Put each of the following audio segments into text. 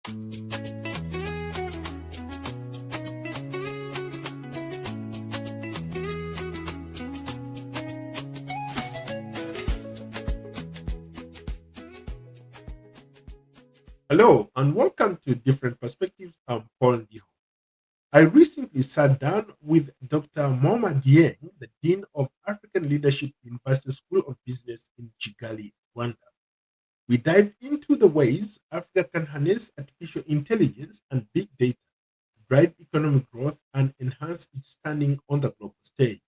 Hello and welcome to Different Perspectives. I'm Paul Ndiho. I recently sat down with Dr. Momar Dieng, the Dean of African Leadership University School of Business in Kigali, Rwanda. We dive into the ways Africa can harness artificial intelligence and big data to drive economic growth and enhance its standing on the global stage.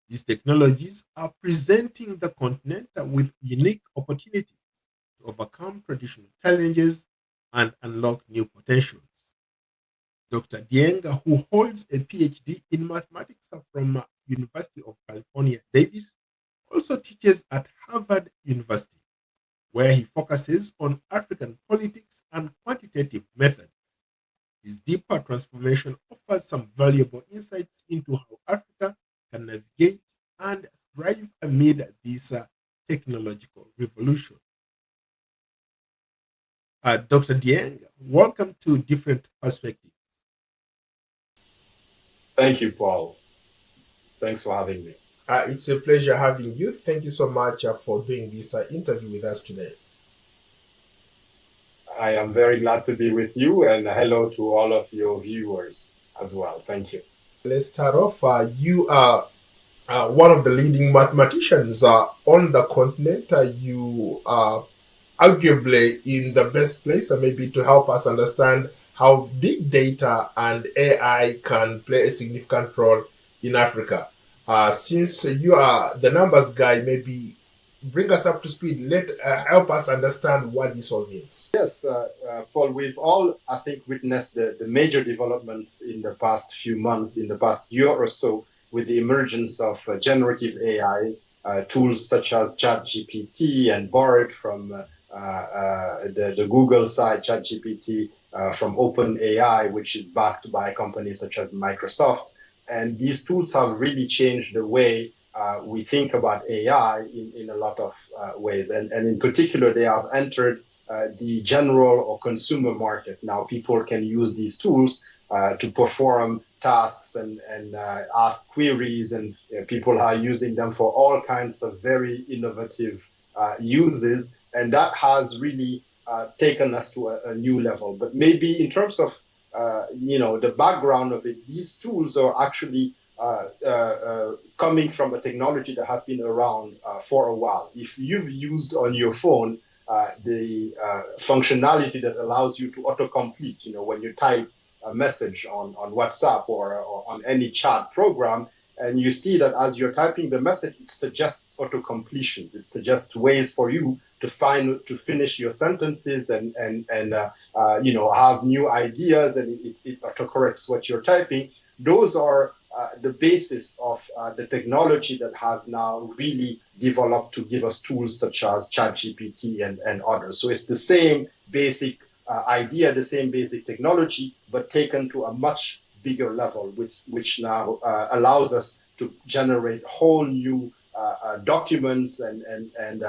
These technologies are presenting the continent with unique opportunities to overcome traditional challenges and unlock new potentials. Dr. Dieng, who holds a PhD in mathematics from University of California, Davis, also teaches at Harvard University, where he focuses on African politics and quantitative methods. His deeper transformation offers some valuable insights into how Africa can navigate and thrive amid this technological revolution. Dr. Dieng, welcome to Different Perspectives. Thank you, Paul. Thanks for having me. It's a pleasure having you. Thank you so much for doing this interview with us today. I am very glad to be with you, and hello to all of your viewers as well. Thank you. Let's start off. You are one of the leading mathematicians on the continent. You are arguably in the best place, maybe to help us understand how big data and AI can play a significant role in Africa. Since you are the numbers guy, maybe bring us up to speed. Help us understand what this all means. Yes, Paul, we've all, I think, witnessed the major developments in the past few months, in the past year or so, with the emergence of generative AI, tools such as ChatGPT and borrowed from the Google side, ChatGPT, from OpenAI, which is backed by companies such as Microsoft. And these tools have really changed the way we think about AI in a lot of ways. And in particular, they have entered the general or consumer market. Now people can use these tools to perform tasks and ask queries, and people are using them for all kinds of very innovative uses. And that has really taken us to a new level. But maybe in terms of the background of it, these tools are actually coming from a technology that has been around for a while. If you've used on your phone the functionality that allows you to autocomplete, when you type a message on WhatsApp or on any chat program, and you see that as you're typing the message, it suggests auto-completions. It suggests ways for you to finish your sentences and have new ideas, and it autocorrects what you're typing. Those are the basis of the technology that has now really developed to give us tools such as ChatGPT and others. So it's the same basic idea, the same basic technology, but taken to a much bigger level, which now allows us to generate whole new documents and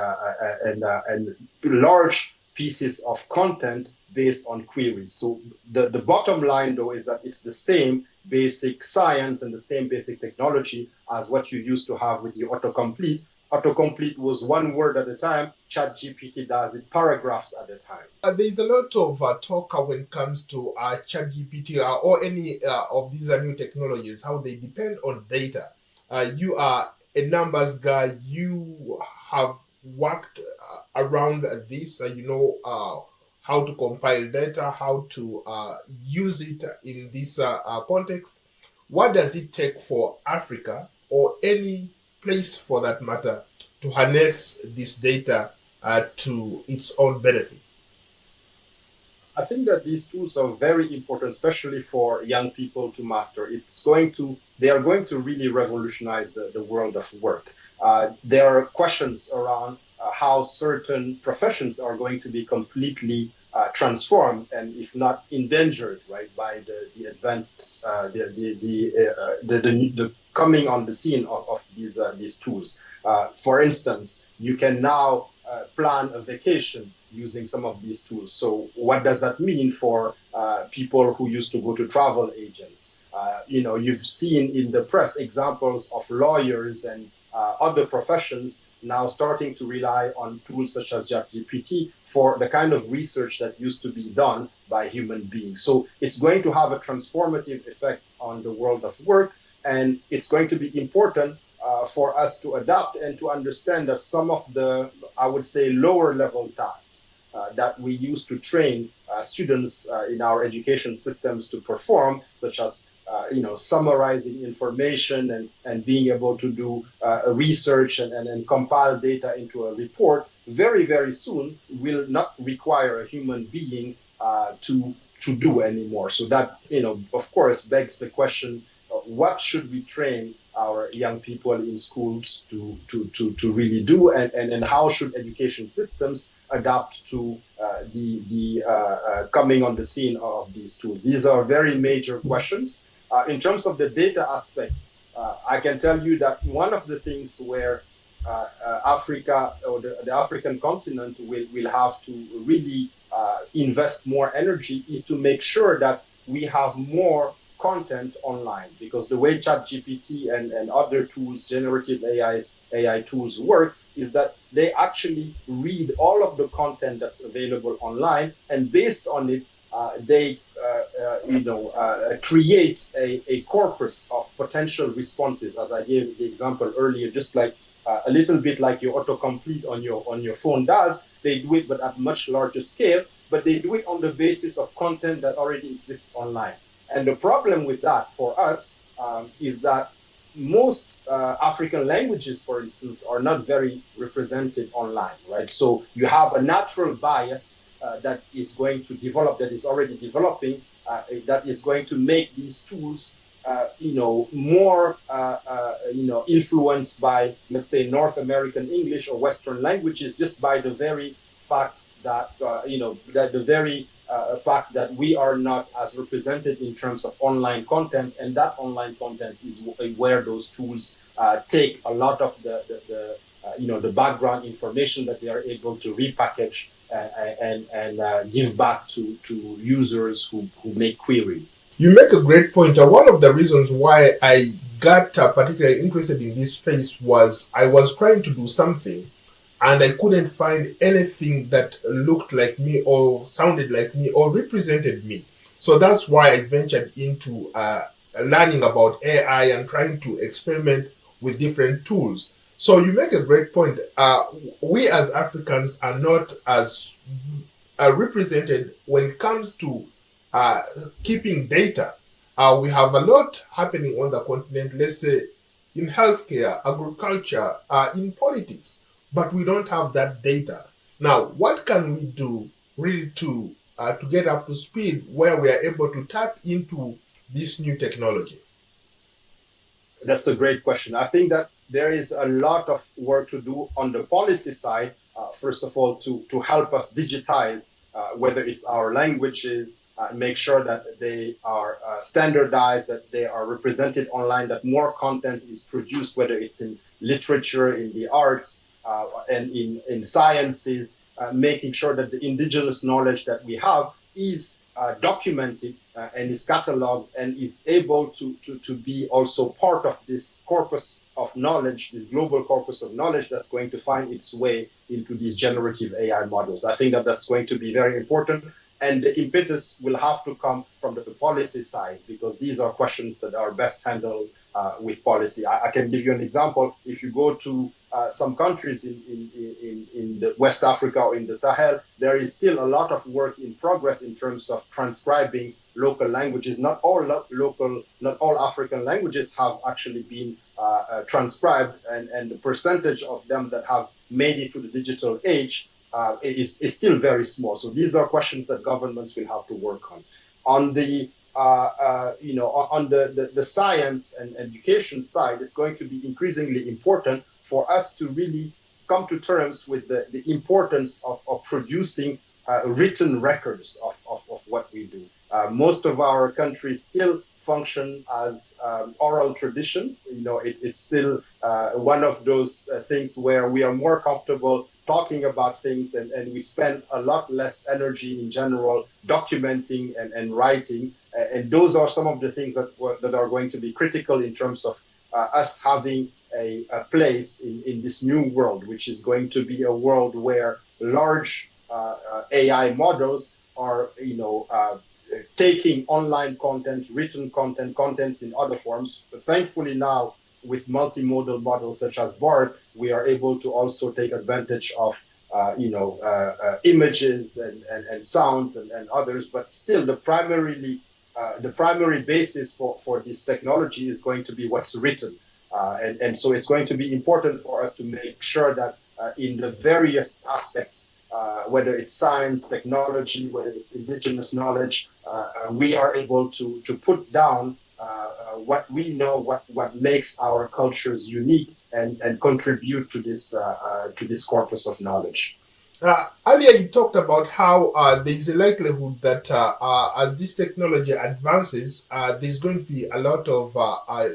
large pieces of content based on queries. So the bottom line, though, is that it's the same basic science and the same basic technology as what you used to have with the autocomplete. Autocomplete was one word at a time. ChatGPT does it paragraphs at a time. There's a lot of talk when it comes to ChatGPT or any of these new technologies, how they depend on data. You are a numbers guy. You have worked around this. How to compile data, how to use it in this context. What does it take for Africa or any place for that matter to harness this data to its own benefit? I think that these tools are very important, especially for young people to master. They are going to really revolutionize the world of work. There are questions around how certain professions are going to be completely transformed and, if not endangered, right, by the advance, the coming on the scene of these tools. For instance, you can now plan a vacation using some of these tools. So what does that mean for people who used to go to travel agents? You've seen in the press examples of lawyers and other professions now starting to rely on tools such as ChatGPT for the kind of research that used to be done by human beings. So it's going to have a transformative effect on the world of work, and it's going to be important for us to adapt and to understand that some of the, I would say, lower level tasks that we used to train students in our education systems to perform, such as summarizing information and being able to do research and compile data into a report, very, very soon will not require a human being to do anymore. So that, of course, begs the question, what should we train our young people in schools to really do, and how should education systems adapt to the coming on the scene of these tools? These are very major questions. In terms of the data aspect, I can tell you that one of the things where Africa or the African continent will have to really invest more energy is to make sure that we have more content online, because the way ChatGPT and other tools, generative AI tools work is that they actually read all of the content that's available online, and based on it, they create a corpus of potential responses, as I gave the example earlier, just like a little bit like your autocomplete on your phone does. They do it, but at much larger scale. But they do it on the basis of content that already exists online. And the problem with that for us is that most African languages, for instance, are not very represented online, right? So you have a natural bias that is going to develop, that is already developing, that is going to make these tools, more, influenced by, let's say, North American English or Western languages, just by the very fact that, fact that we are not as represented in terms of online content, and that online content is where those tools take a lot of the background information that they are able to repackage and give back to users who make queries. You make a great point. One of the reasons why I got particularly interested in this space was I was trying to do something and I couldn't find anything that looked like me or sounded like me or represented me. So that's why I ventured into learning about AI and trying to experiment with different tools. So you make a great point. We as Africans are not as represented when it comes to keeping data. We have a lot happening on the continent, let's say in healthcare, agriculture, in politics, but we don't have that data. Now, what can we do really to get up to speed where we are able to tap into this new technology? That's a great question. I think that there is a lot of work to do on the policy side. First of all, to help us digitize, whether it's our languages, make sure that they are standardized, that they are represented online, that more content is produced, whether it's in literature, in the arts, and in sciences, making sure that the indigenous knowledge that we have is documented and is cataloged and is able to be also part of this corpus of knowledge, this global corpus of knowledge that's going to find its way into these generative AI models. I think that that's going to be very important. And the impetus will have to come from the policy side, because these are questions that are best handled with policy. I can give you an example. If you go to some countries in the West Africa or in the Sahel, there is still a lot of work in progress in terms of transcribing local languages. Not all African languages have actually been transcribed, and the percentage of them that have made it to the digital age is still very small. So these are questions that governments will have to work on. On the on the science and education side, it's going to be increasingly important for us to really come to terms with the importance of producing written records of what we do. Most of our countries still function as oral traditions. It's still one of those things where we are more comfortable talking about things, and we spend a lot less energy in general documenting and writing. And those are some of the things that are going to be critical in terms of us having a place in this new world, which is going to be a world where large AI models are, taking online content, written content, contents in other forms. But thankfully now, with multimodal models such as BART, we are able to also take advantage of images and sounds and others. But still, the primary basis for this technology is going to be what's written. And so it's going to be important for us to make sure that in the various aspects, whether it's science, technology, whether it's indigenous knowledge, we are able to put down what we know, what makes our cultures unique, and contribute to this corpus of knowledge. Earlier, you talked about how there's a likelihood that as this technology advances, there's going to be a lot of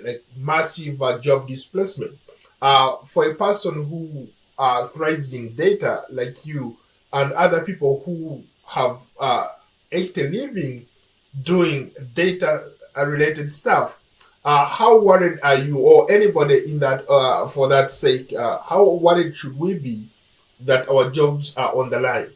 like massive job displacement. For a person who thrives in data, like you, and other people who have earned a living doing data related stuff, how worried are you, or anybody in that, for that sake, how worried should we be that our jobs are on the line?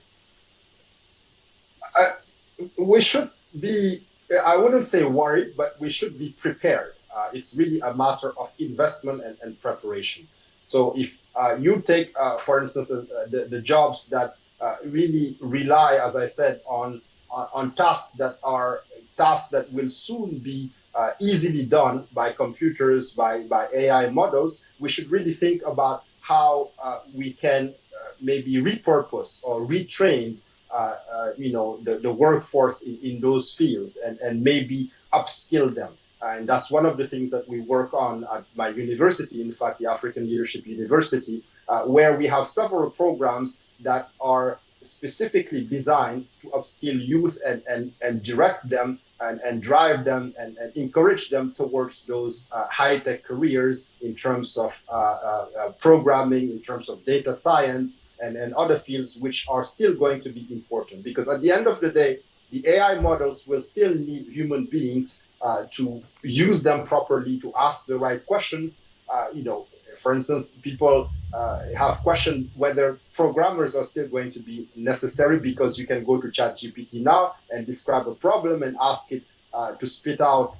We should be, I wouldn't say worried, but we should be prepared. It's really a matter of investment and preparation. So if you take, for instance, the jobs that really rely, as I said, on tasks that will soon be easily done by computers, by AI models, we should really think about how we can maybe repurpose or retrain the workforce in those fields, and maybe upskill them. And that's one of the things that we work on at my university, in fact, the African Leadership University, where we have several programs that are specifically designed to upskill youth and direct them and drive them and encourage them towards those high-tech careers in terms of programming, in terms of data science, and other fields which are still going to be important. Because at the end of the day, the AI models will still need human beings to use them properly, to ask the right questions. For instance, people have questioned whether programmers are still going to be necessary, because you can go to ChatGPT now and describe a problem and ask it to spit out,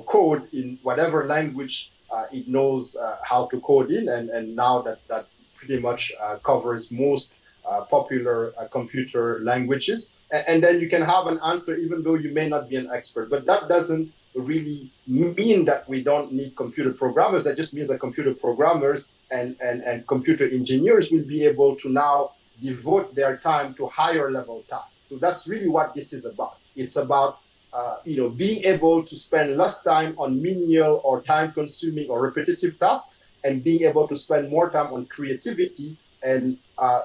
code in whatever language it knows how to code in, and now that pretty much covers most popular computer languages, and then you can have an answer even though you may not be an expert. But that doesn't really mean that we don't need computer programmers. That just means that computer programmers and computer engineers will be able to now devote their time to higher level tasks. So that's really what this is about. It's about being able to spend less time on menial or time consuming or repetitive tasks, and being able to spend more time on creativity and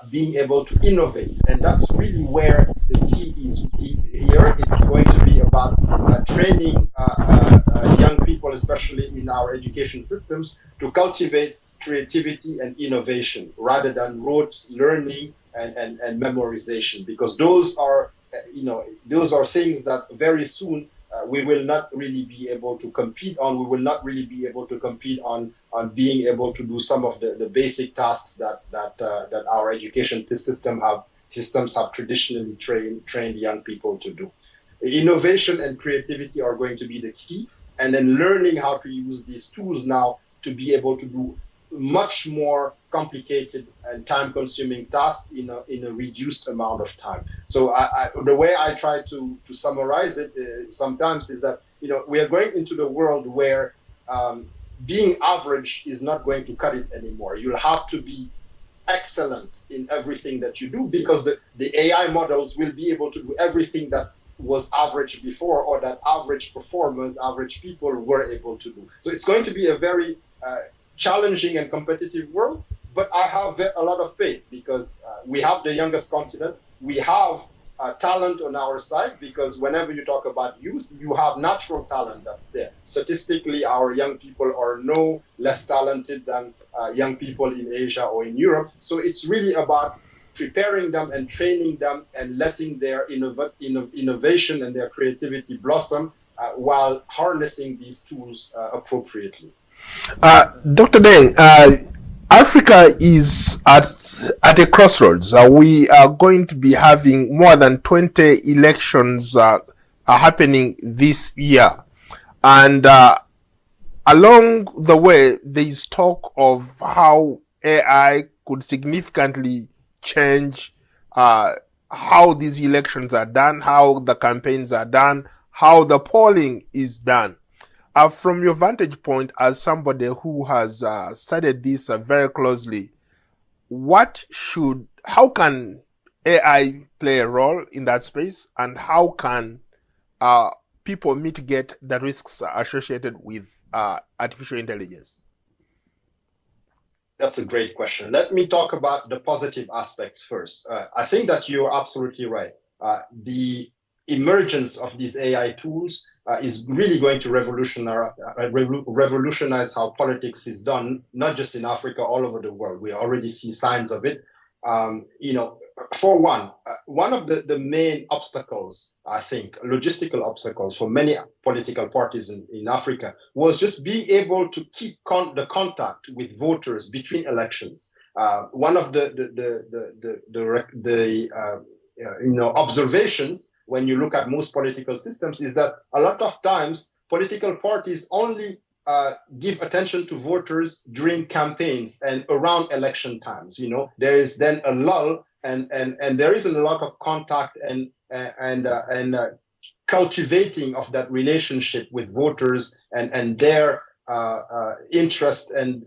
being able to innovate. And that's really where the key is here. It's going to be about training young people, especially in our education systems, to cultivate creativity and innovation rather than rote learning and memorization, because those are things that very soon we will not really be able to compete on. We will not really be able to compete on being able to do some of the basic tasks that our education systems have traditionally trained young people to do. Innovation and creativity are going to be the key, and then learning how to use these tools now to be able to do much more complicated and time-consuming tasks in a reduced amount of time. So the way I try to summarize it sometimes is that we are going into the world where being average is not going to cut it anymore. You'll have to be excellent in everything that you do, because the AI models will be able to do everything that was average before, or that average performers, average people were able to do. So it's going to be a very challenging and competitive world, but I have a lot of faith, because we have the youngest continent, we have talent on our side, because whenever you talk about youth, you have natural talent that's there. Statistically, our young people are no less talented than young people in Asia or in Europe. So it's really about preparing them and training them and letting their innovation and their creativity blossom while harnessing these tools appropriately. Dr. Deng, Africa is at a crossroads. We are going to be having more than 20 elections are happening this year. And along the way, there is talk of how AI could significantly change how these elections are done, how the campaigns are done, how the polling is done. From your vantage point as somebody who has studied this very closely, how can AI play a role in that space, and how can uh, people mitigate the risks associated with artificial intelligence? That's a great question. Let me talk about the positive aspects first. I think that you're absolutely right. The emergence of these AI tools is really going to revolutionize how politics is done, not just in Africa, all over the world. We already see signs of it. You know, for one of the main obstacles, I think, logistical obstacles for many political parties in Africa was just being able to keep the contact with voters between elections. One of the observations when you look at most political systems is that a lot of times political parties only give attention to voters during campaigns and around election times. You know, there is then a lull, and there isn't a lot of contact and cultivating of that relationship with voters and their interest and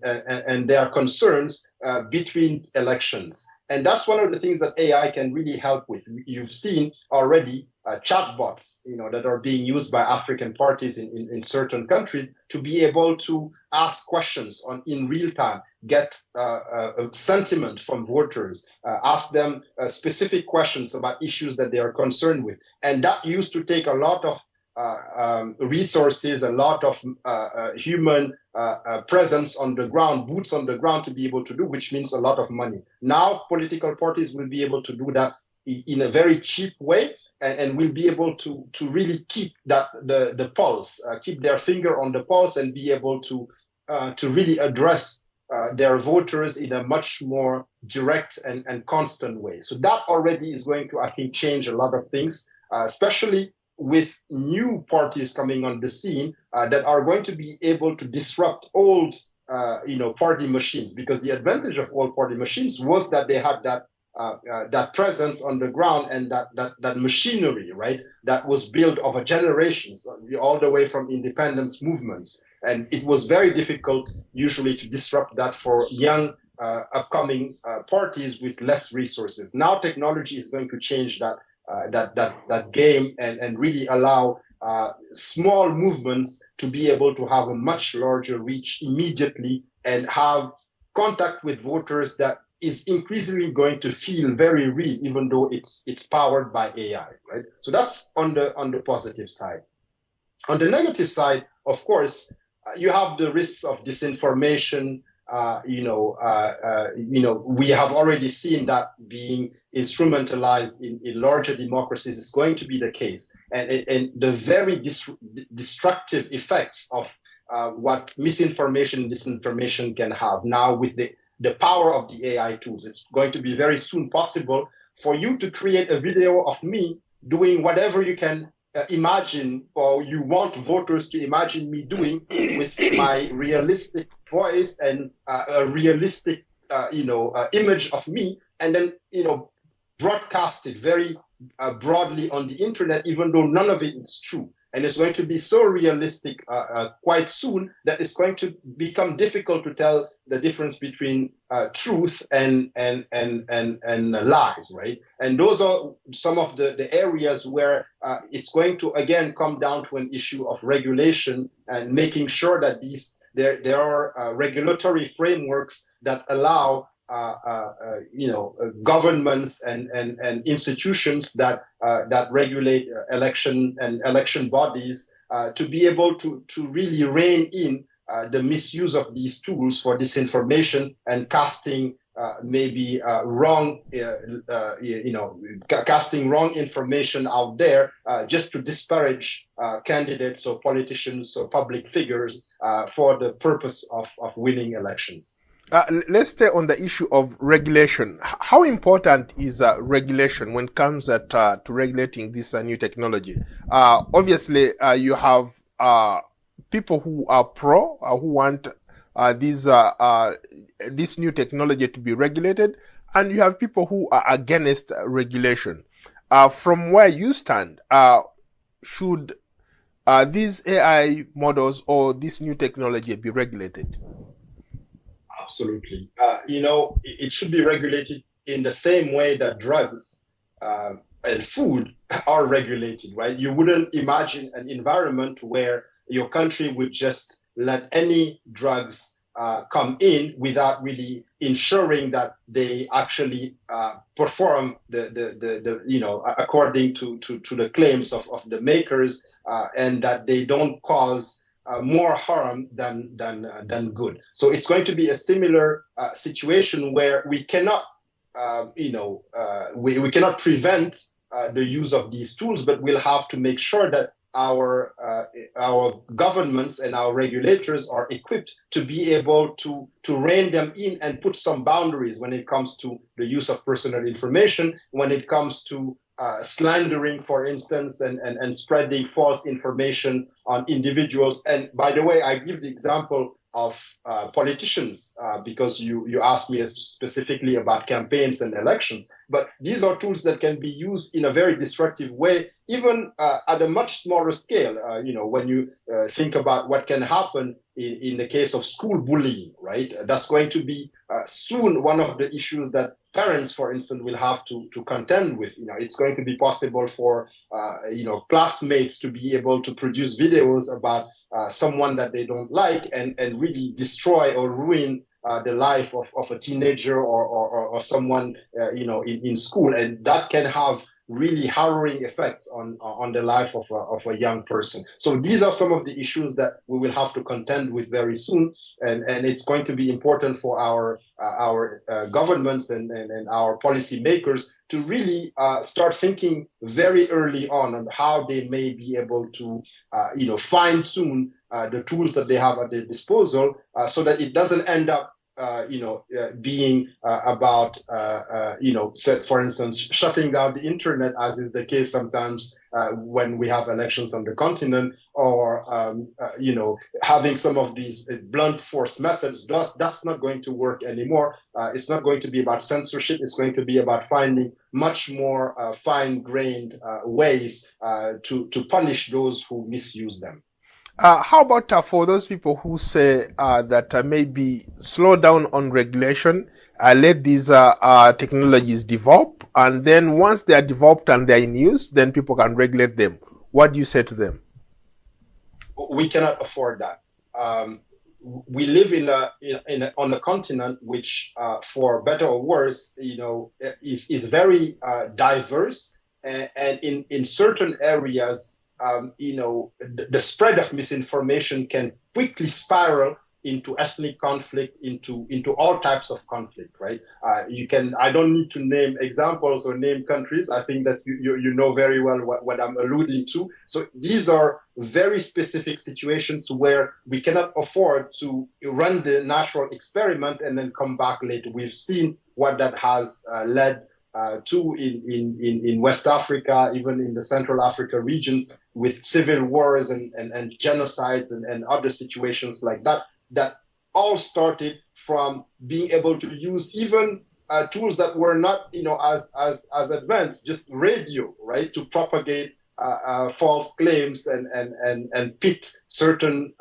their concerns between elections. And that's one of the things that AI can really help with. You've seen already chatbots, you know, that are being used by African parties in certain countries to be able to ask questions in real time, get a sentiment from voters, ask them specific questions about issues that they are concerned with. And that used to take a lot of resources, a lot of human presence on the ground, boots on the ground to be able to do, which means a lot of money. Now, political parties will be able to do that in a very cheap way, and will be able to really keep the pulse, keep their finger on the pulse, and be able to really address their voters in a much more direct and constant way. So that already is going to, I think, change a lot of things, especially with new parties coming on the scene that are going to be able to disrupt old, party machines. Because the advantage of old party machines was that they had that presence on the ground and that machinery, right, that was built over generations, all the way from independence movements. And it was very difficult usually to disrupt that for young upcoming parties with less resources. Now technology is going to change that game and really allow small movements to be able to have a much larger reach immediately and have contact with voters that is increasingly going to feel very real, even though it's powered by AI, right? So that's on the positive side. On the negative side, of course, you have the risks of disinformation. We have already seen that being instrumentalized in larger democracies is going to be the case, and the very destructive effects of what misinformation and disinformation can have now with the power of the AI tools. It's going to be very soon possible for you to create a video of me doing whatever you can imagine, or you want voters to imagine me doing, with my realistic voice and a realistic image of me, and then broadcast it very broadly on the internet, even though none of it is true. And it's going to be so realistic quite soon that it's going to become difficult to tell the difference between truth and lies, right? And those are some of the areas where it's going to again come down to an issue of regulation and making sure that there are regulatory frameworks that allow governments and institutions that regulate election and election bodies to be able to really rein in the misuse of these tools for disinformation and casting maybe wrong, casting wrong information out there just to disparage candidates or politicians or public figures for the purpose of winning elections. Let's stay on the issue of regulation. How important is regulation when it comes to regulating this new technology? Obviously, you have people who are pro, who want this new technology to be regulated, and you have people who are against regulation. From where you stand, should these AI models or this new technology be regulated? Absolutely. It should be regulated in the same way that drugs and food are regulated, right? You wouldn't imagine an environment where your country would just let any drugs come in without really ensuring that they actually perform according to the claims of the makers and that they don't cause more harm than good. So it's going to be a similar situation where we cannot, we cannot prevent the use of these tools, but we'll have to make sure that our governments and our regulators are equipped to be able to rein them in and put some boundaries when it comes to the use of personal information, when it comes to slandering, for instance, and spreading false information on individuals. And by the way, I give the example of politicians because you asked me specifically about campaigns and elections. But these are tools that can be used in a very destructive way, even at a much smaller scale. When you think about what can happen in the case of school bullying, right? That's going to be soon one of the issues that parents, for instance, will have to contend with. It's going to be possible for classmates to be able to produce videos about someone that they don't like and really destroy or ruin the life of a teenager or someone in school, and that can have really harrowing effects on the life of a young person. So these are some of the issues that we will have to contend with very soon, and it's going to be important for our governments and our policymakers to really start thinking very early on how they may be able to fine-tune the tools that they have at their disposal so that it doesn't end up being about, for instance, shutting down the internet, as is the case sometimes when we have elections on the continent, or, having some of these blunt force methods. That's not going to work anymore. It's not going to be about censorship. It's going to be about finding much more fine-grained ways to punish those who misuse them. How about for those people who say that maybe slow down on regulation, let these technologies develop, and then once they are developed and they're in use, then people can regulate them? What do you say to them? We cannot afford that. We live on a continent which, for better or worse, is very diverse, and in certain areas, the spread of misinformation can quickly spiral into ethnic conflict, into all types of conflict, right? I don't need to name examples or name countries. I think that you know very well what I'm alluding to. So these are very specific situations where we cannot afford to run the natural experiment and then come back later. We've seen what that has led to in West Africa, even in the Central Africa region, with civil wars and genocides and other situations like that all started from being able to use even tools that were not as advanced, just radio, right, to propagate false claims and pit certain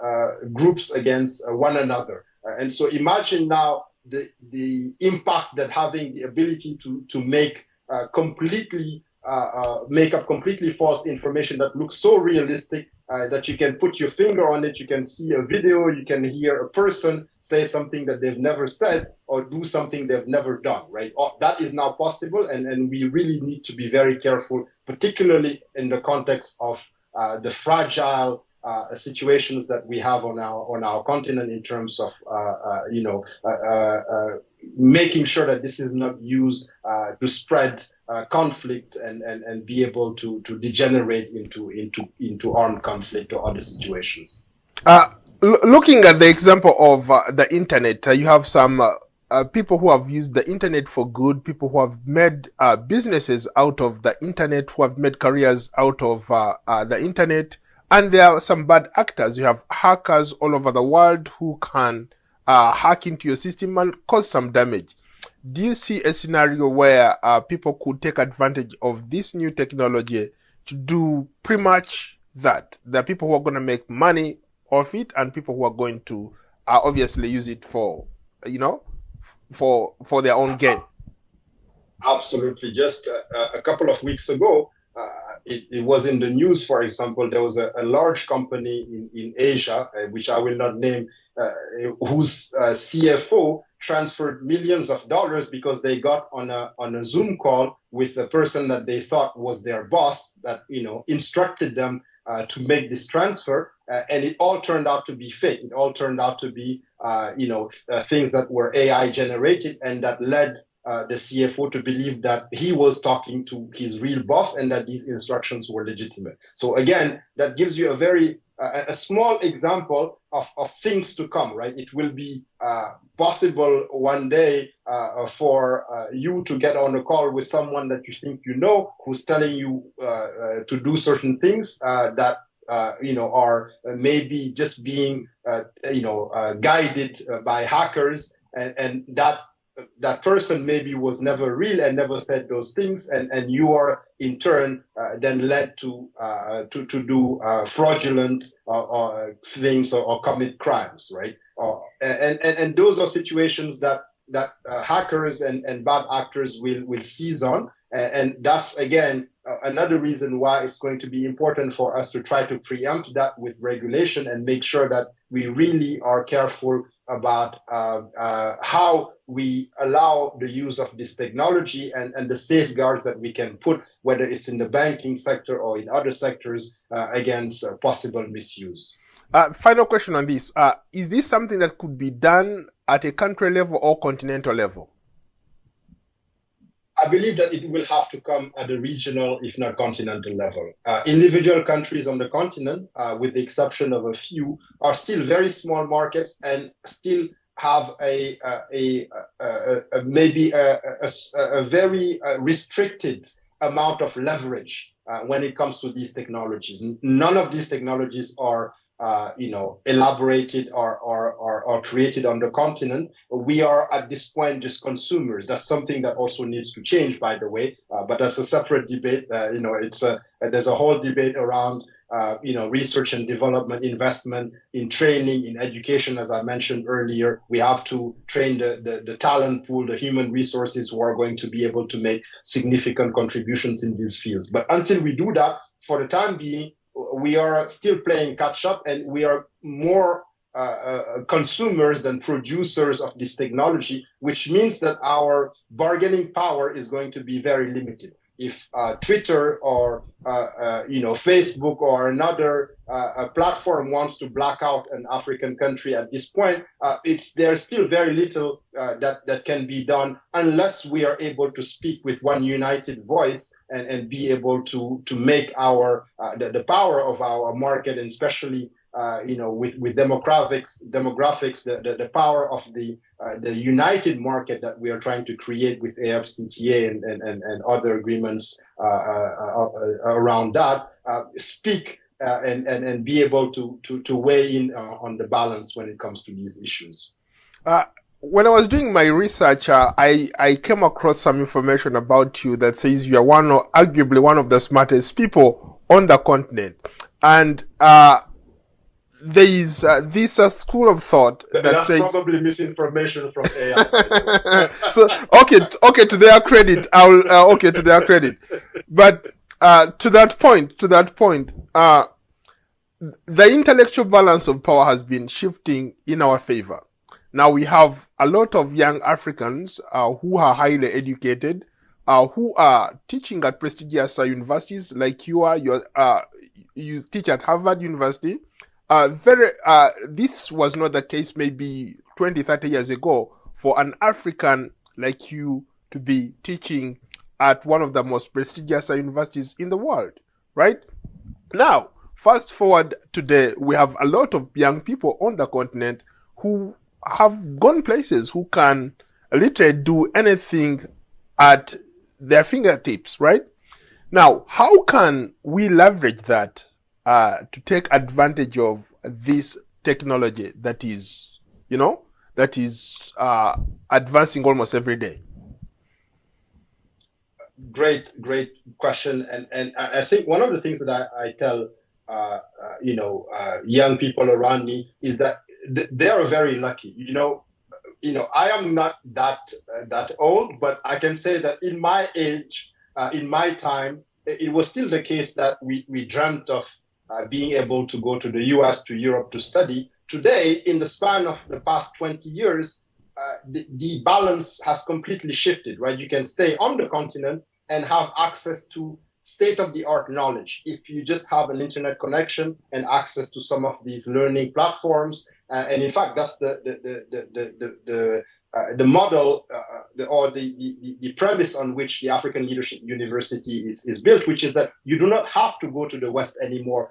groups against one another. And so imagine now the impact that having the ability to make completely make up completely false information that looks so realistic that you can put your finger on it, you can see a video, you can hear a person say something that they've never said or do something they've never done, right? That is now possible, and we really need to be very careful, particularly in the context of the fragile situations that we have on our continent in terms of making sure that this is not used to spread conflict and be able to degenerate into armed conflict or other situations. Looking at the example of the internet, you have some people who have used the internet for good, people who have made businesses out of the internet, who have made careers out of the internet. And there are some bad actors. You have hackers all over the world who can hack into your system and cause some damage. Do you see a scenario where people could take advantage of this new technology to do pretty much that? There are people who are going to make money off it and people who are going to obviously use it for, for their own gain. Absolutely. Just a couple of weeks ago, it was in the news, for example, there was a large company in Asia, which I will not name, whose CFO transferred millions of dollars because they got on a Zoom call with a person that they thought was their boss that, instructed them to make this transfer. And it all turned out to be fake. It all turned out to be, things that were AI generated and that led the CFO to believe that he was talking to his real boss and that these instructions were legitimate. So again, that gives you a small example of things to come, right? It will be possible one day for you to get on a call with someone that you think who's telling you to do certain things that are maybe just being guided by hackers, and that person maybe was never real and never said those things, and you are in turn then led to do fraudulent things or commit crimes, right? And those are situations that hackers and bad actors will seize on, and that's again another reason why it's going to be important for us to try to preempt that with regulation and make sure that we really are careful about how we allow the use of this technology and the safeguards that we can put, whether it's in the banking sector or in other sectors, against possible misuse. Final question on this. Is this something that could be done at a country level or continental level? I believe that it will have to come at a regional, if not continental level. Individual countries on the continent, with the exception of a few, are still very small markets and still have maybe a very restricted amount of leverage when it comes to these technologies. None of these technologies are elaborated or created on the continent. We are at this point just consumers. That's something that also needs to change, by the way. But that's a separate debate. There's a whole debate around research and development, investment in training, in education. As I mentioned earlier, we have to train the talent pool, the human resources who are going to be able to make significant contributions in these fields. But until we do that, for the time being, we are still playing catch up, and we are more consumers than producers of this technology, which means that our bargaining power is going to be very limited. If Twitter or Facebook or another platform wants to black out an African country at this point, there's still very little that can be done unless we are able to speak with one united voice and be able to make the power of our market, and especially with demographics, the power of the united market that we are trying to create with AFCTA and other agreements around that, speak and be able to weigh in on the balance when it comes to these issues. When I was doing my research, I came across some information about you that says you are arguably one of the smartest people on the continent, and there is this school of thought that That's says probably misinformation from AI. By the way. so okay, to their credit, I'll okay, to their credit, but to that point, the intellectual balance of power has been shifting in our favor. Now we have a lot of young Africans who are highly educated, who are teaching at prestigious universities like you are. You teach at Harvard University. This was not the case maybe 20, 30 years ago for an African like you to be teaching at one of the most prestigious universities in the world, right? Now, fast forward today, we have a lot of young people on the continent who have gone places, who can literally do anything at their fingertips, right? Now, how can we leverage that to take advantage of this technology that is, advancing almost every day? Great question, and I think one of the things that I tell young people around me is that they are very lucky. I am not that old, but I can say that in my age, in my time, it was still the case that we dreamt of being able to go to the US, to Europe to study. Today, in the span of the past 20 years, the balance has completely shifted, right? You can stay on the continent and have access to state-of-the-art knowledge if you just have an internet connection and access to some of these learning platforms. And in fact, that's the model or the premise on which the African Leadership University is built, which is that you do not have to go to the West anymore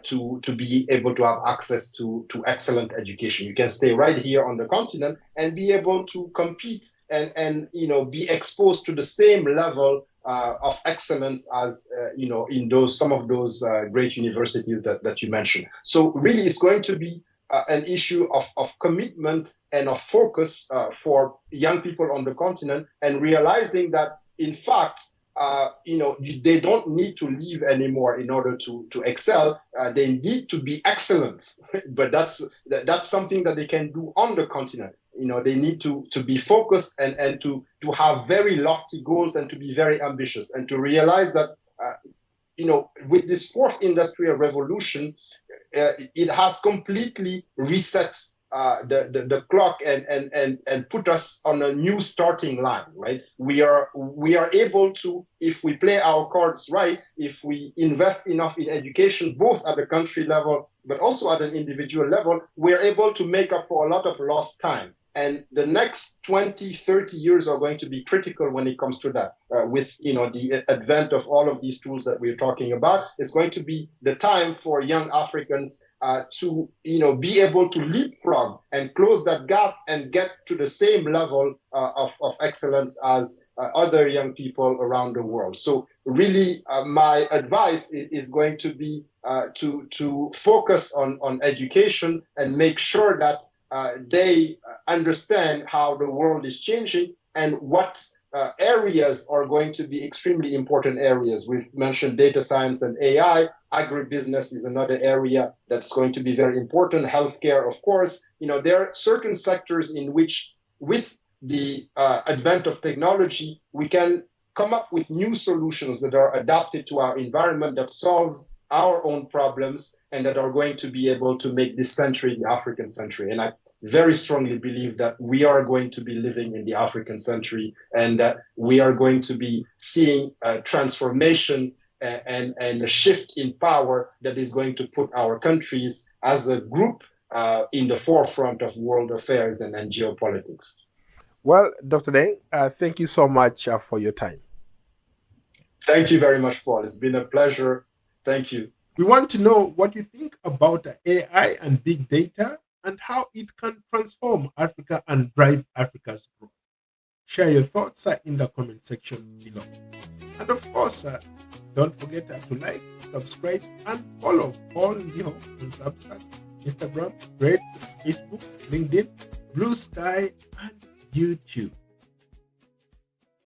to be able to have access to excellent education. You can stay right here on the continent and be able to compete and be exposed to the same level of excellence as in some of those great universities that you mentioned. So really, it's going to be an issue of commitment and of focus for young people on the continent, and realizing that in fact they don't need to leave anymore in order to excel. They need to be excellent, but that's something that they can do on the continent. They need to be focused and to have very lofty goals and to be very ambitious, and to realize that with this fourth industrial revolution, it has completely reset the clock and put us on a new starting line, right? We are able to, if we play our cards right, if we invest enough in education, both at the country level but also at an individual level, we're able to make up for a lot of lost time. And the next 20, 30 years are going to be critical when it comes to that. With the advent of all of these tools that we're talking about, it's going to be the time for young Africans to be able to leapfrog and close that gap and get to the same level of excellence as other young people around the world. So really, my advice is going to be to focus on education and make sure that they understand how the world is changing and what areas are going to be extremely important areas. We've mentioned data science and AI. Agribusiness is another area that's going to be very important. Healthcare, of course. There are certain sectors in which, with the advent of technology, we can come up with new solutions that are adapted to our environment, that solve our own problems, and that are going to be able to make this century the African century. And I very strongly believe that we are going to be living in the African century, and that we are going to be seeing a transformation and a shift in power that is going to put our countries as a group in the forefront of world affairs and geopolitics. Well, Dr. Dieng, thank you so much for your time. Thank you very much, Paul. It's been a pleasure. Thank you. We want to know what you think about AI and big data and how it can transform Africa and drive Africa's growth. Share your thoughts in the comment section below. And of course, don't forget to like, subscribe, and follow Paul Ndiho on Substack, Instagram, Threads, Facebook, LinkedIn, Blue Sky, and YouTube.